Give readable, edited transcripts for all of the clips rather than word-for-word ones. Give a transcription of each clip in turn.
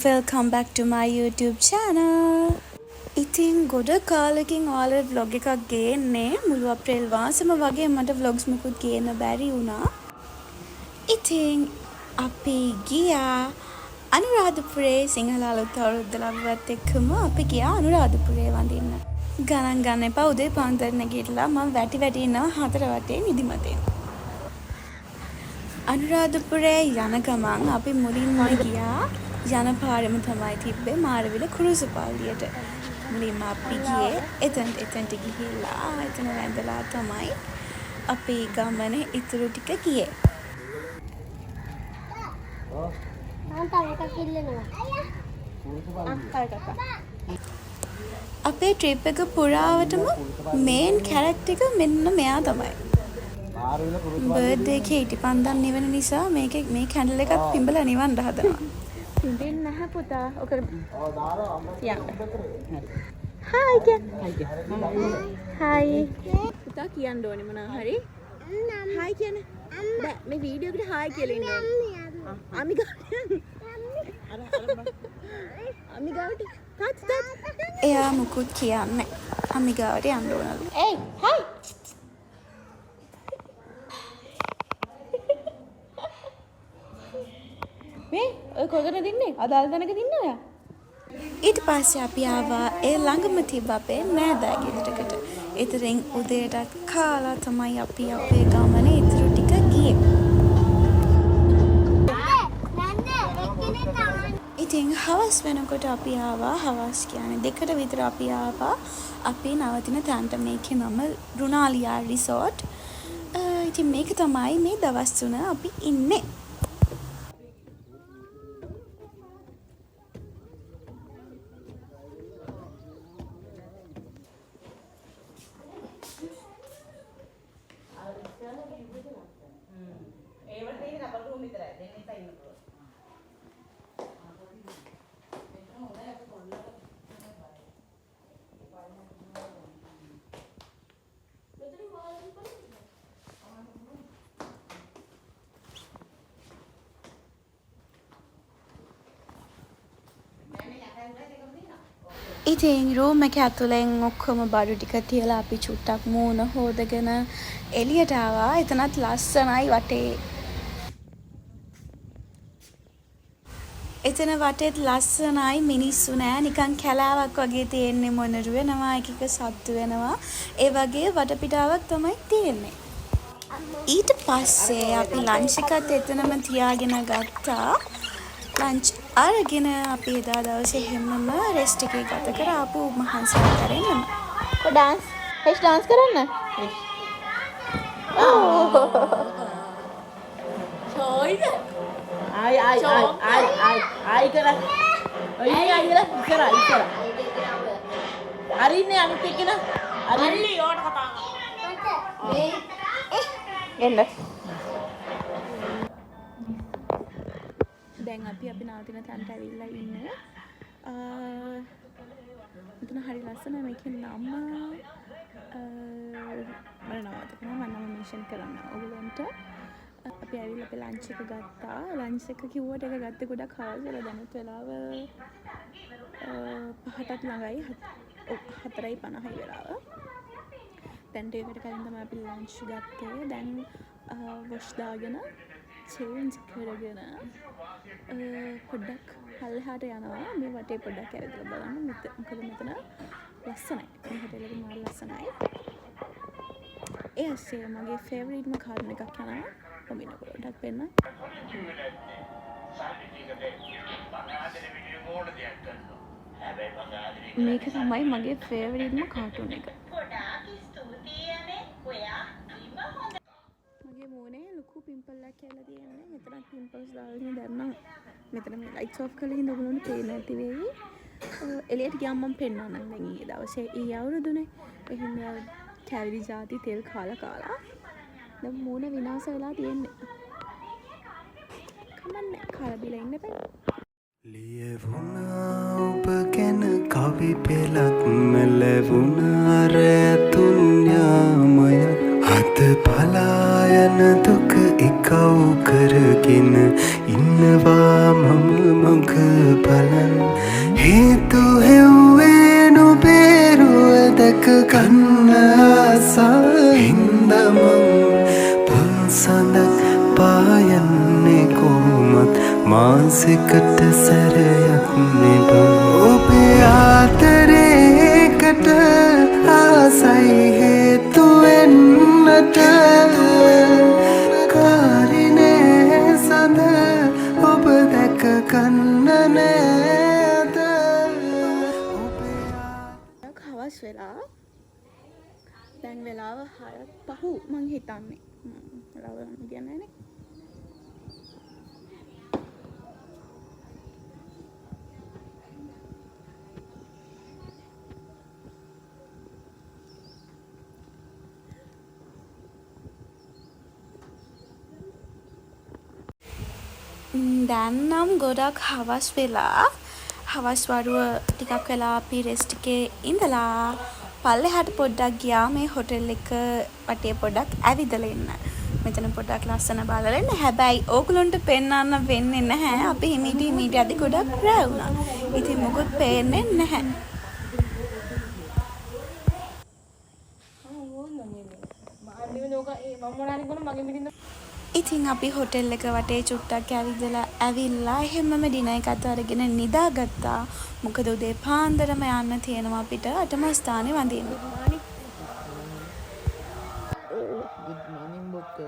Welcome back to my YouTube channel. ඉතින් ගොඩ කාලෙකින් ඔයාලට vlog එකක් ගේන්නේ මුළු අප්‍රේල් මාසෙම වගේ මට vlogs මුකුත් ගේන්න බැරි වුණා. ඉතින් අපි ගියා අනුරාධපුරේ සිංහල අලුත් අවුරුද්ද ලබුවත් එක්කම අපි ගියා අනුරාධපුරේ වඳින්න. ගණන් ගන්න එපා උදේ පාන්දර නැගිටලා මම වැටි ඉන්නවා 4 වටේ නිදිමතෙන්. අනුරාධපුරේ යන ගමන් අපි මුලින්ම ගියා යන පාරෙම තමයි තිබ්බේ මාරවිල කුරුසු පල්ලියට. මුලින්ම අපි ගියේ එතනට ගිහිල්ලා එතන වැඳලා තමයි අපේ ගමනේ ඉතුරු ටික ගියේ. අපේ ට්‍රිප් එක පුරාවටම මේන් කැරක්ටර් එක මෙන්න මෙයා තමයි. බර්ත්ඩේ එක ඉටිපන්දම් නිවන නිසා මේ කැන්ඩල් එකත් පිඹලා නිවන්න හදනවා. පිඹෙන්නේ නැහැ පුතා. ඔක තියන්න. හායි කියන්න. හායි. පුතා කියන්න ඕනේ මොනවා හරි. හායි කියන්න. බෑ මේ වීඩියෝ එකට හායි කියලා ඉන්න ඕනේ. අමි ගාවට. අමි ගාවට. තාත්. එයා මුකුත් කියන්නේ. අමි ගාවට යන්න ඕනලු. ඒයි හායි. මේ ඔය කොතනද ඉන්නේ? අදාළ තැනක ඉන්නේ ඔයා. ඊට පස්සේ අපි ආවා ඒ ළඟම තිබ්බ අපේ නෑදෑ ගෙදරකට. ඒතරින් උදේටත් කාලා තමයි අපි අපේ ගමනේ ඉතුරු ටික ගියේ. ඉතින් හවස් වෙනකොට අපි ආවා හවස් කියන්නේ 2ට විතර අපි ආවා අපි නවතින තැනට. මේකේ නම රුණාලියා රිසෝට්. ඉතින් මේක තමයි මේ දවස් 3 අපි ඉන්නේ. ඉතින් රූම් එක ඇතුලෙන් ඔක්කොම බඩු ටික තියලා අපි චුට්ටක් මූණ හොදගෙන එළියට ආවා. එතනත් ලස්සනයි වටේ. එතන වටේත් ලස්සනයි මිනිස්සු නෑ නිකන් කැලාවක් වගේ තියෙන්නේ මොනරු වෙනවා එක සත්තු වෙනවා. ඒ වගේ වටපිටාවක් තමයි තියෙන්නේ. ඊට පස්සේ අපි ලන්ච් එකත් එතනම තියාගෙන ගත්තා. ලන්ච් අරගෙන අපි එදා දවසේ හැමම රෙස්ට් එකේ ගත කර ආපු මහන්සියක් කරගෙන කො ඩාන්ස් හෙස් ඩාන්ස් කරන්න ෂෝයිද ආයි කරා ඔය අයියලා ඉස්සර අරින්නේ අනිත් එක්කන අරින්නේ ඕට කතා කරා එන්න දැන් අපි නවතින තැනට ඇවිල්ලා ඉන්නේ. මෙතන හරි ලස්සනයි. මේකේ නම මම නම මෙන්ෂන් කරන්න ඕගොල්ලන්ට. අපි ඇවිල්ලා අපේ ලන්ච් එක ගත්තා. ලන්ච් එක කිව්වට එක ගත්තේ ගොඩක් හවස් වෙලා දැනුත් වෙලාව 5ටත් ළඟයි 4:50 වෙලාව. දැන් ඒකට කලින් තමයි අපි ලන්ච් ගත්තේ. දැන් වොෂ් දාගෙන චේන්ජ් කරගෙන පොඩ්ඩක් පල්ලෙහාට යනවා. මේ වටේ පොඩ්ඩක් ඇවිදලා බලන්න. මොකද මෙතන ලස්සනයි. මේ හොටෙල් එක මාර ලස්සනයි. ඒ ඇස්සේ මගේ ෆේවරිට්ම කාර්න් එකක් යනවා. කොමින පොඩ්ඩක් වෙන්න. මේක තමයි මගේ ෆේවරිට්ම කාටුන් එක. මූනේ ලොකු පිම්පල් එකක් කියලා තියෙන්නේ. මෙතන පිම්පල්ස් දාගෙන දැම්මම මෙතන මේ ලයිට්ස් ඔෆ් කරලා ඉඳන් ඔයගොල්ලන්ට පේන්නේ නැති වෙයි. එළියට ගියාම මම පෙන්නන්නම් දැන් ඊයේ දවසේ ඊයේ අවුරුදුනේ. එහෙනම් කැවිලි ಜಾති තෙල් කාලා දැන් මූණ විනාශ වෙලා තියෙන්නේ. කමන්නේ කාලා බිලා ඉන්න බෑ. ලියවුණා ඔබ ගැන කවි පෙළක් මැලවුණා රැතුන් යාමය අත පලායන දුක එකව් කරගෙන ඉන්නවා මම මග බලන් හේතු හෙව්වේ නොබේරුව දැක ගන්න ආසා හින්දම පන්සඳක් පායන්නේ කොහොමත් මාසෙකට සැරයක් නෙබ ඔබේ ආදරේකට ආසයි හේතු වෙන්නට කාරිනේ සඳ ඔබ දැක ගන්න නේද හවස් වෙලා දැන් වෙලාව 6:05 මං හිතන්නේ වෙලාව කියන්නේ නේ දැන් නම් ගොඩක් හවස් වෙලා හවස් වරුව ටිකක් වෙලා අපි රෙස්ට් එකේ ඉඳලා පල්ලෙහාට පොඩ්ඩක් ගියා මේ හොටෙල් එක වටේ පොඩ්ඩක් ඇවිදලා ඉන්න. මෙතන පොඩ්ඩක් ලස්සන බලලා ඉන්න. හැබැයි ඕගොල්ලන්ට පෙන්වන්න වෙන්නේ නැහැ. අපි හිමීට අද ගොඩක් රෑ වුණා. ඉතින් මොකොත් පේන්නේ නැහැ. ඉතින් අපි හොටෙල් එක වටේ චුට්ටක් ඇවිල්ලා එහෙමම ඩිනර් එකත් අරගෙන නිදාගත්තා. මොකද උදේ පාන්දරම යන්න තියෙනවා අපිට අටමස්ථානේ වඳින්න. Good morning, Bokke.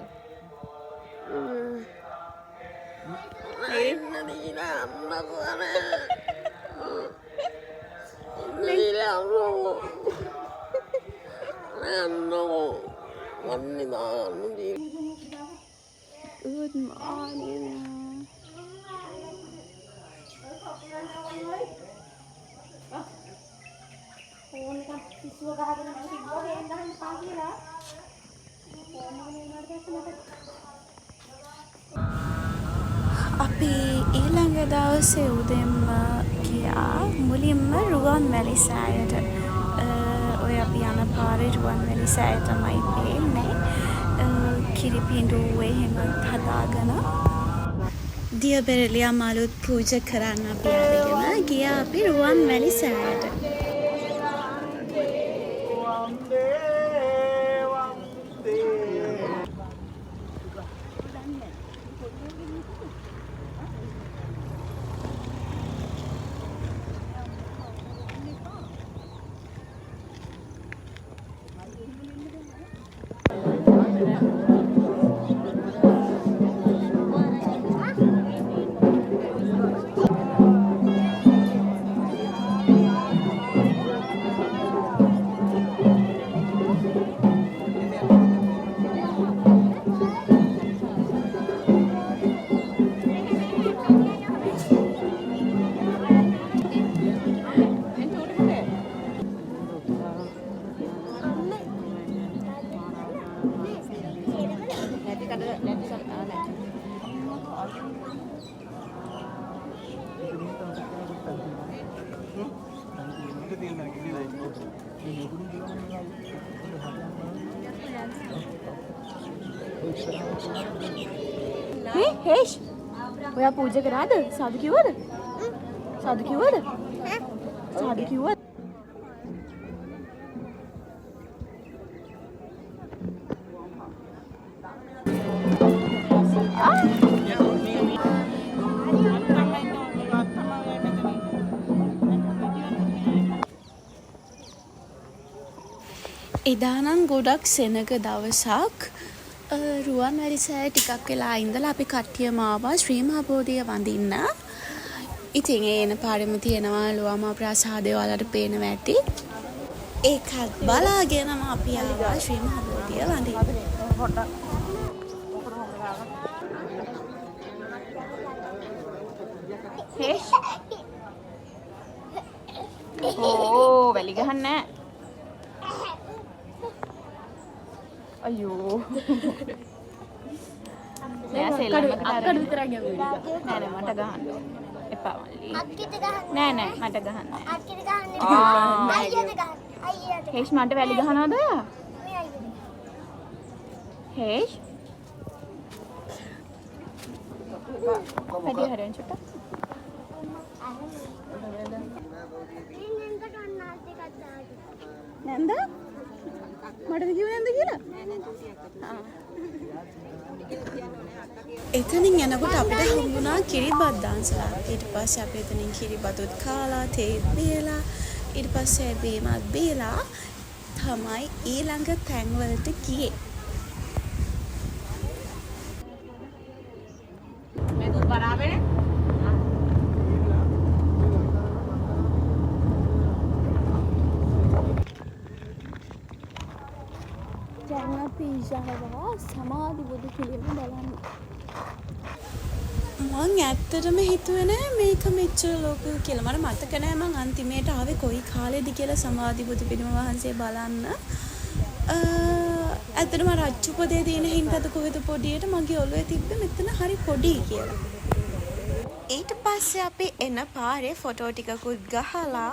Good morning. අපි ඊළඟ දවසේ උදෙන්ම ගියා මුලින්ම රුවන්වැලි සෑයට. ඔය අපි යන පාරේ රුවන්වැලි සෑය තමයි පේන්නේ. කිරිපිඬු එහෙම හදාගෙන දියබෙරළියා මාළුත් පූජා කරන්න අපි අරගෙන ගියා අපි රුවන්වැලි සෑයට. හේෂ් ඔයා පූජා කරාද? සාදු කිව්වද? සාදු කිව්වද? සාදු කිව්වද? එදා නම් ගොඩක් සෙනග දවසක්. රුවන්වැලි සෑය ටිකක් වෙලා ඉඳලා අපි කට්ටියම ආවා ශ්‍රී මහා බෝධිය වඳින්න. ඉතින් ඒ එන පාරෙම තියෙනවා ලුවාමා ප්‍රාසාදය ඔයාලට පේනවා ඇති. ඒකත් බලාගෙනම අපි ආවා ශ්‍රී මහා බෝධිය වඳින්න. හේෂ් ඕ වැලි ගහන්නේ නැහැ. අයියෝ නෑ සෙල්ලම් අක්කඩ විතරක් යමුනේ නෑ නෑ මට ගහන්න එපා මල්ලි අක්කිට ගහන්න නෑ නෑ මට ගහන්න අක්කිට ගහන්න අයියට ගහන්න අයියට හේෂ් මට වැලි ගහනවද ඔයා මේ අයියට හේෂ් වැඩි හරියන් චුට්ටක්. නැන්ද? මටද කිව්වේ නැන්ද කියලා? එතනින් යනකොට අපිට හම්බුණා කිරිබත් දාන්සලා. ඊට පස්සේ අපි එතනින් කිරිබතුත් කාලා, තේත් බීලා, ඊට පස්සේ බීමත් බීලා තමයි ඊළඟ තැන් වලට ගියේ. දැන් අපි ඉස්සරහා සමාධි බුදු පිළිම බලන්න. මං ඇත්තටම හිතුවේ නෑ මේක මෙච්චර ලොකු කියලා. මට මතක නෑ මං අන්තිමේට ආවේ කොයි කාලෙද කියලා සමාධි බුදු පිළිම වහන්සේ බලන්න. ඇත්තටම රච්චුපදේ තියෙන හින්දාද කොහෙද පොඩියට මගේ ඔළුවේ තිබ්බේ මෙතන හරි පොඩි කියලා. ඊට පස්සේ අපි එන පාරේ ෆොටෝ ටිකකුත් ගහලා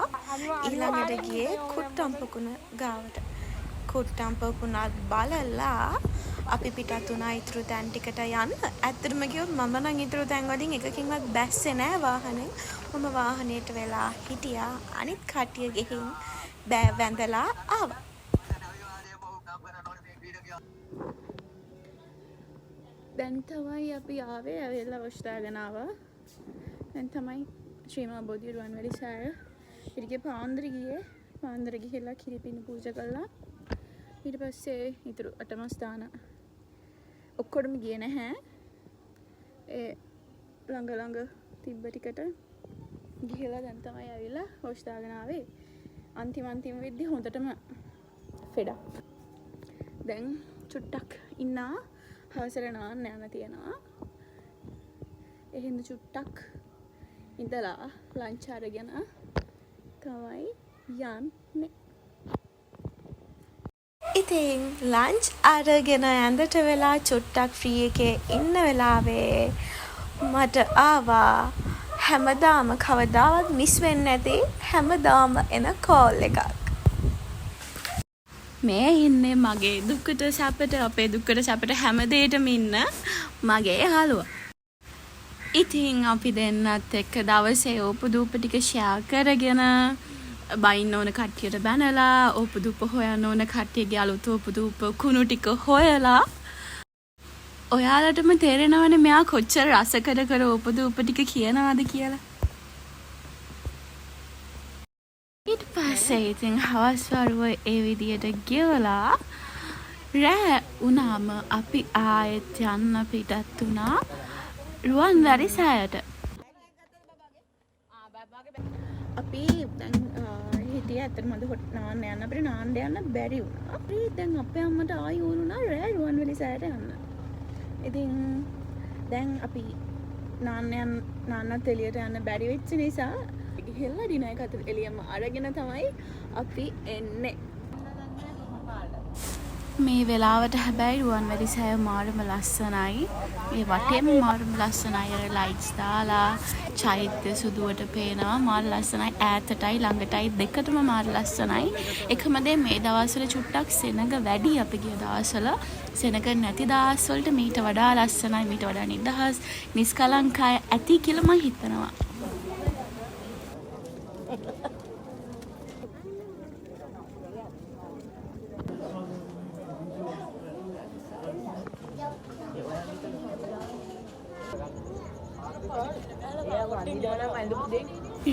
ඊළඟට ගියේ කුට්ටම්පකුණ ගාවට. කුට්ටම්පකුණත් බලලා අපි පිටත් වුණා ඉතුරු තැන් ටිකට යන්න. ඇත්තටම කිව්වොත් මම නම් ඉතුරු තැන් වලින් එකකින්වත් බැස්සේ නෑ වාහනේ. මම වාහනේට වෙලා හිටියා. අනිත් කට්ටිය ගිහින් වැඳලා ආවා. දැන් තමයි අපි ආවේ. ඇවිල්ලා වස්තාගෙන ආවා. දැන් තමයි ශ්‍රීමා බෝධි රුවන්වැලි සෑය. ඊටගේ පාන්දර ගියේ. පාන්දර ගිහිල්ලා කිරිපිණි පූජා කළා. ඊට පස්සේ ඉතුරු අටමස්ථාන ඔක්කොටම ගියේ නැහැ. ඒ ළඟ තිබ්බ ටිකට ගිහිල්ලා දැන් තමයි ඇවිල්ලා හොස් දාගෙන ආවේ. අන්තිම වෙද්දි හොඳටම ෆෙඩක්. දැන් චුට්ටක් ඉන්නා හවසට නාන්න යන තියෙනවා. එහෙනම් චුට්ටක් ඉඳලා ලන්ච් අරගෙන තමයි යන්නේ. ඉතින් ලන්ච් අරගෙන ඇඳට වෙලා චුට්ටක් ෆ්‍රී එකේ ඉන්න වෙලාවේ මට ආවා හැමදාම කවදාවත් මිස් වෙන්නේ නැති හැමදාම එන කෝල් එකක්. මේ ඉන්නේ මගේ දුකට සැපට අපේ දුකට සැපට හැමදේටම ඉන්න මගේ යාළුවා. ඉතින් අපි දෙන්නත් එක්ක දවසේ ඕපදූප ටික ෂෙයා කරගෙන බයින්න ඕන කට්ටියට බැනලා ඕපදූප හොයන්න ඕන කට්ටියගේ අලුත් ඕපදූප කුණු ටික හොයලා ඔයාලටම තේරෙනවනේ මෙයා කොච්චර රස කර ඕපදූප ටික කියනවාද කියලා. ඊට පස්සේ ඉතින් හවස් වරුව ඒ විදියට ගෙවලා රෑ වුණාම අපි ආයෙත් යන්න පිටත් වුණා රුවන්වැලි සෑයට. අපි දැන් හිටියේ ඇත්තටම අද නාන්න යන්න අපිට නාන්න යන්න බැරි වුණා. අපි දැන් අපේ අම්මට ආයි වුණා රෑ රුවන්වැලි සෑයට යන්න. ඉතින් දැන් අපි නාන්නත් එළියට යන්න බැරි වෙච්ච නිසා ගිහිල්ලා ඩිනර් එකත් එළියම අරගෙන තමයි අපි එන්නේ. මේ වෙලාවට හැබැයි රුවන්වැලි සෑය මාරම ලස්සනයි. මේ වටේම මාරම ලස්සනයි. අර ලයිට්ස් දාලා චෛත්‍ය සුදුවට පේනවා. මාර ලස්සනයි. ඈතටයි ළඟටයි දෙකටම මාර ලස්සනයි. එකම දේ මේ දවස්වල චුට්ටක් සෙනඟ වැඩි අපි ගිය දවස්වල. සෙනඟ නැති දවස්වලට මීට වඩා ලස්සනයි. මීට වඩා නිදහස් නිස්කලංකයි ඇති කියලා මම හිතනවා.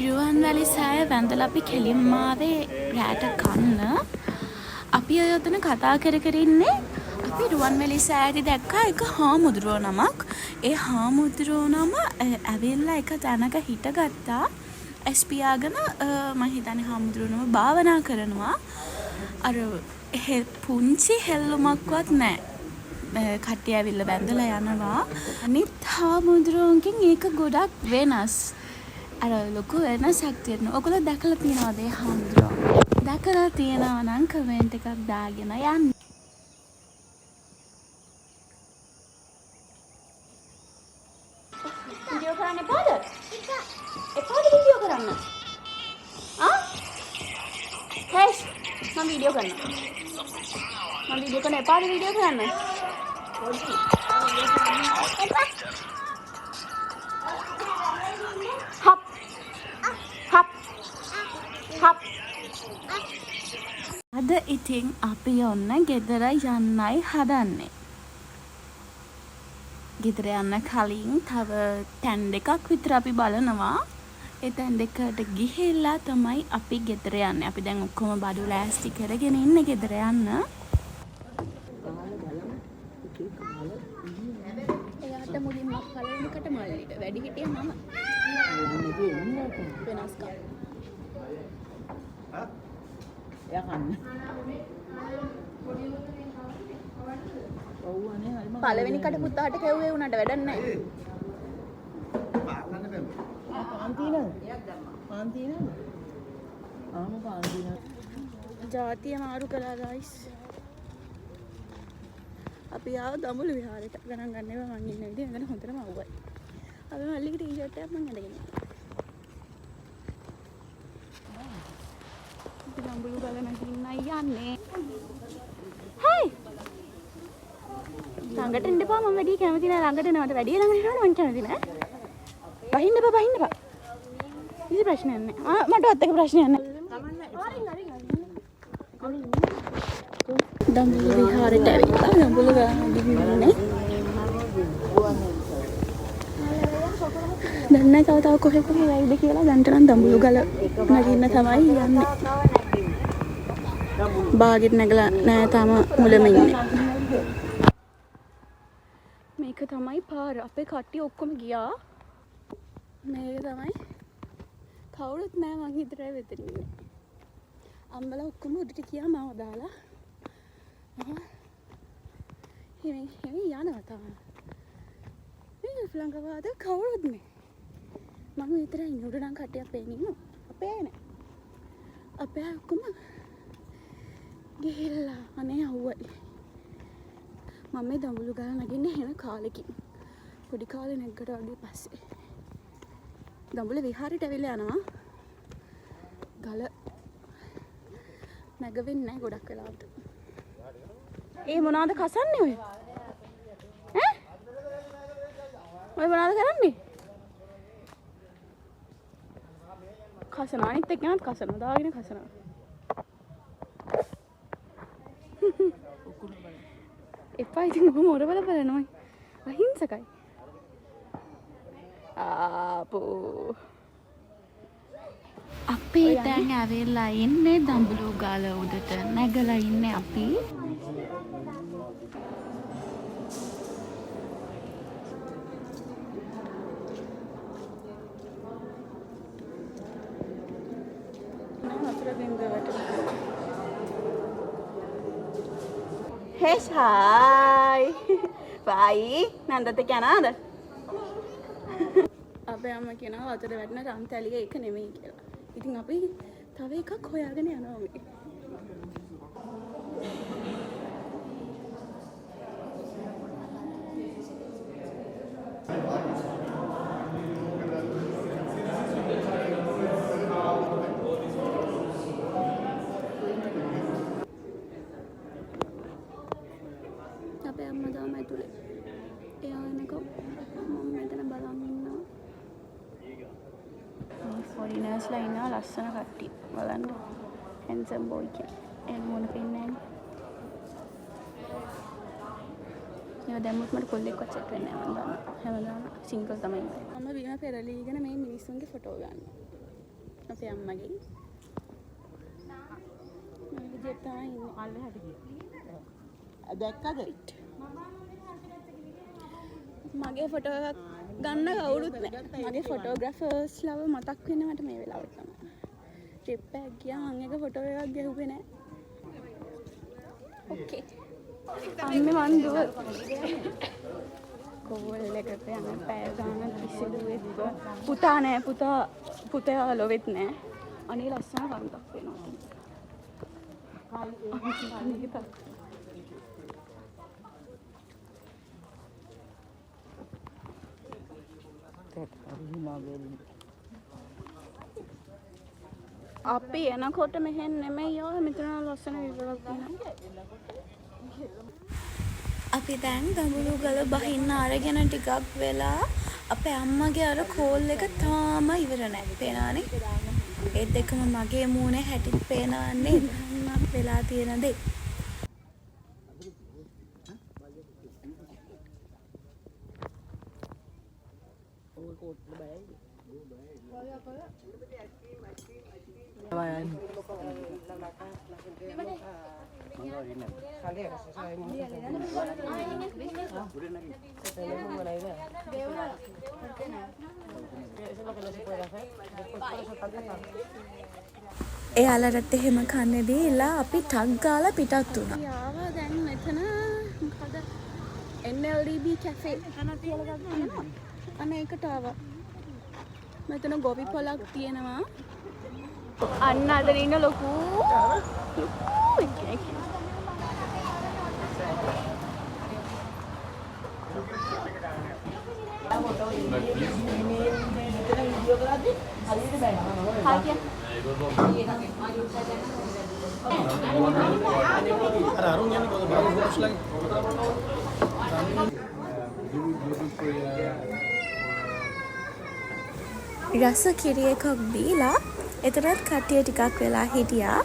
රුවන්වැලි සෑය වැඳලා අපි කෙලින්ම ආවේ රැට කන්න. අපි ඔය ඔතන කතා කර ඉන්නේ. අපි රුවන්වැලි සෑයේදී දැක්කා එක හාමුදුරුවෝ නමක්. ඒ හාමුදුරුවෝ නම ඇවිල්ලා එක තැනක හිටගත්තා. එස්පියාගෙන මම හිතන්නේ හාමුදුරුවෝ නම භාවනා කරනවා. අර පුංචි හෙල්ලුමක්වත් නැහැ. කට්ටිය ඇවිල්ලා වැඳලා යනවා. අනිත් හාමුදුරුවන්ගෙන් ඒක ගොඩක් වෙනස්. අර ලොකු වෙනසක් තියෙනවා. ඔයගොල්ලෝ දැකලා තියෙනවද ඒ හාමුදුරුවෝ? දැකලා තියෙනවා නම් කමෙන්ට් එකක් දාගෙන යන්න. වීඩියෝ කරන්න එපාද? එපාද වීඩියෝ කරන්න? ආ? හෙස් මම වීඩියෝ කරනවා. මම වීඩියෝ කරන්න එපාද වීඩියෝ කරන්න? හප් හප් හප්. අද ඉතින් අපි ඔන්න ගෙදර යන්නයි හදන්නේ. ගෙදර යන්න කලින් තව තැන් දෙකක් විතර අපි බලනවා. ඒ තැන් දෙකට ගිහිල්ලා තමයි අපි ගෙදර යන්නේ. අපි දැන් ඔක්කොම බඩු ලෑස්ති කරගෙන ඉන්නේ ගෙදර යන්න. එයාට මුලින්ම පළවෙනිකට මල්ලිට වැඩි හිටියා මම. වෙනස්කම්. එයා කන්න. පළවෙනිකට පුතාට කැව්වේ උනට වැඩක් නැහැ. ජාතිය මාරු කළා ගයිස්. අපි ආව දඹුලු විහාරයට. ගණන් ගන්න ඒවා මං ඉන්න විදිහ එතන හොඳටම අවුවයි. අපි මල්ලිගේ ටී-ෂර්ට් එකක් මං අඳගෙන ඉන්නවා. දඹුලු ගල නැගින්නයි යන්නේ. හයි. ළඟට එන්න එපා. මම වැඩි කැමති නෑ ළඟට එනවට. වැඩි ළඟට එනවට මං කැමති නෑ. බහින්න එපා. කිසි ප්‍රශ්නයක් නෑ. මටවත් එක ප්‍රශ්නයක් නෑ. දඹුලු විහාරයට ඇවිල්ලා දඹුලු ගානදී ඉන්නේ. දැන් තව කොහෙද වෙයිද කියලා දැන්ට නම් දඹුලු ගල නගින්න තමයි යන්නේ. බාගෙට නැගලා නෑ තාම මුලම ඉන්නේ. මේක තමයි පාර. අපේ කට්ටිය ඔක්කොම ගියා. මේක තමයි. කවුරුත් නෑ මං හිතරයි වෙතන ඉන්නේ. අම්බලා ඔක්කොම උඩට ගියා මාව දාලා. හිමින් යනවා තමයි. මේ ළඟවාද කවුරුත් නෑ. මම විතරයි ඉන්නේ. උඩ නම් කට්ටියක් පේන්නේ නෝ. අපේ අය නෑ. අපේ අය ඔක්කොම ගිහිල්ලා අනේ අවුවයි. මම මේ දඹුලු ගල නගින්නේ හෙන කාලෙකින්. පොඩි කාලේ නැග්ගට වගේ පස්සේ. දඹුලු විහාරයට ඇවිල්ලා යනවා. ගල නැගවෙන්නේ නැහැ ගොඩක් වෙලාවට. ඒ මොනවාද කසන්නේ ඔය? ඈ? ඔය මොනවාද කරන්නේ? කසනවා අනිත් එක්කනත් කසනවා. දාගෙන කසනවා. එපා ඉතින් ඔහොම ඔරවල බලනවා. අහිංසකයි. ආපෝ. අපි දැන් ඇවිල්ලා ඉන්නේ දඹුලු ගල උඩට නැගලා ඉන්නේ අපි. Hey, hi. Bye. නන්දත කියනවාද? අපේ අම්මා කියනවා වතුර වැටෙන රන් තැලිය එක නෙමෙයි කියලා. ඉතින් අපි තව එකක් හොයාගෙන යනවා මේ. අපේ අම්මා තාම ඇතුලේ. එයා එනකම් මම මෙතන බලන් ඉන්නවා. ෆොරිනර්ස්ලා ඉන්නවා ලස්සන කට්ටිය. බලන්න. හැන්සම් බොයි කියලා. එන්න මොන පෙන්නේ නැහැ. ඒවා දැම්මොත් මට කොල්ලෙක්වත් චෙක් වෙන්නේ නැහැ මම දන්නවා. හැමදාම සිංගල් තමයි ඉන්නේ. මම බිම පෙරලීගෙන මේ මිනිස්සුන්ගේ ෆොටෝ ගන්නවා. අපේ අම්මගේ. මේ විදිහට තමයි ඉන්නේ. අල්ල හැටි. දැක්කද? මගේ ෆොටෝ එකක් ගන්න කවුරුත් නැහැ. මගේ ෆොටෝග්‍රැෆර්ස්ලව මතක් වෙන්නේ මට මේ වෙලාවට තමයි. ට්‍රිප් එකක් ගියා මම එක ෆොටෝ එකක් ගැහුවේ නැහැ. ඕකේ. අම්මේ මන් දුව. කෝල් එකට යන පැය ගන්න කිසිදුවෙත් පුතා නැහැ. පුතා ලොවෙත් නැහැ. අනේ ලස්සන කන්දක් වෙනවා. අපි එනකොට මෙහෙන් නෙමෙයි යෝ මෙතන ලස්සන විවරක් තියෙනවා. අපි දැන් දඹුලු ගල බහින්න අරගෙන ටිකක් වෙලා අපේ අම්මගේ අර කෝල් එක තාම ඉවර නැහැ. පේනවනේ. ඒත් එක්කම මගේ මූණේ හැටිත් පේනවන්නේ ධන්නක් වෙලා තියෙන දේ. එයාලට එහෙම කන්නේ දීලා අපි ටක් ගාලා පිටත් වුණා. යාවා දැන් මෙතන මොකද NLDB කැෆේ කියලා ගන්න තියෙනවා. අනේ ඒකට ආවා. මෙතන ගොවි පොලක් තියෙනවා. අන්න අතන ඉන්න ලොකු එකෙක්. රස කිරි එකක් බීලා එතරම් කට්ටිය ටිකක් වෙලා හිටියා.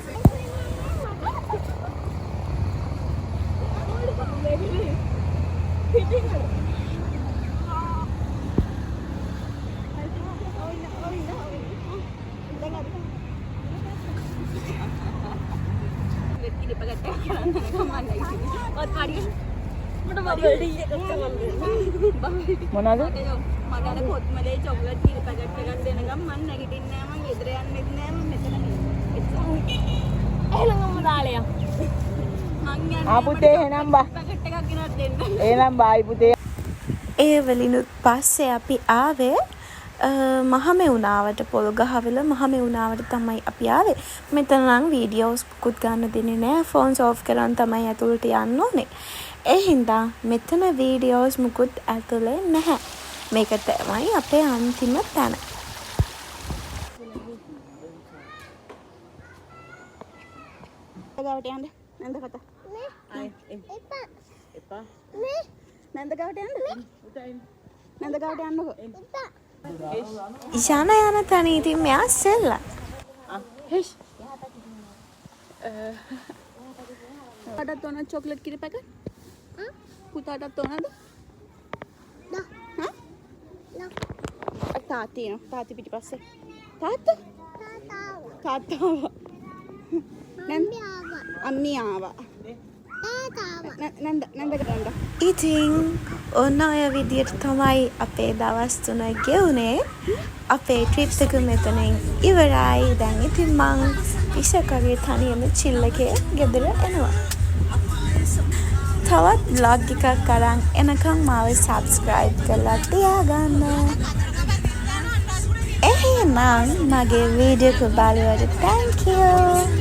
මොනවාද? මට කොත්මලේ චොක්ලට් කීරි පැකට් එකක් දෙන ගමන් මම නැගිටින්නේ නැහැ. මම ගෙදර යන්නෙත් නැහැ. මම මෙතන එහෙනම් දාලයක්. මං යන්නේ ආපුතේ එහෙනම් බා. පැකට් එකක් ගෙනත් දෙන්න. එහෙනම් බායි පුතේ. ඒ වලිනුත් පස්සේ අපි ආවේ මහමෙවුනාවට පොළොගහවෙල මහමෙවුනාවට තමයි අපි ආවේ. මෙතන නම් වීඩියෝස් පුකුත් ගන්න දෙන්නේ නැහැ. ෆෝන්ස් ඕෆ් කරන් තමයි ඇතුළට යන්න ඕනේ. ඒ හින්දා මෙතන වීඩියෝස් මුකුත් ඇතුලේ නැහැ. මේක තමයි අපේ අන්තිම තැන. ගාවට යන්න. නන්ද කතා. එපා. එපා. නන්ද ගාවට යන්න. නන්ද ගාවට යන්නකෝ. එපා. යන තැන ඉතින් මෙයා සෙල්ල. හෙෂ්. පුතාටත් ඕන චොක්ලට් කිරි පැකට්? පුතාටත් ඕනද? තාත්තා එනවා. තාත්තා පිටිපස්සේ. තාත්තා? තාත්තා. අම්මි ආවා. ඉතින් ඔන්න ඔය විදියට තමයි අපේ දවස් 3 ගෙවුනේ. අපේ ට්‍රිප් එක මෙතනින් ඉවරයි. දැන් ඉතින් මං ඉෂකගේ තනියම චිල් එකේ ගෙදර එනවා. තවත් vlog එකක් අරන් එනකම් මාව subscribe කරලා තියාගන්න. එහෙනම් මගේ වීඩියෝ එක බලුවට thank you.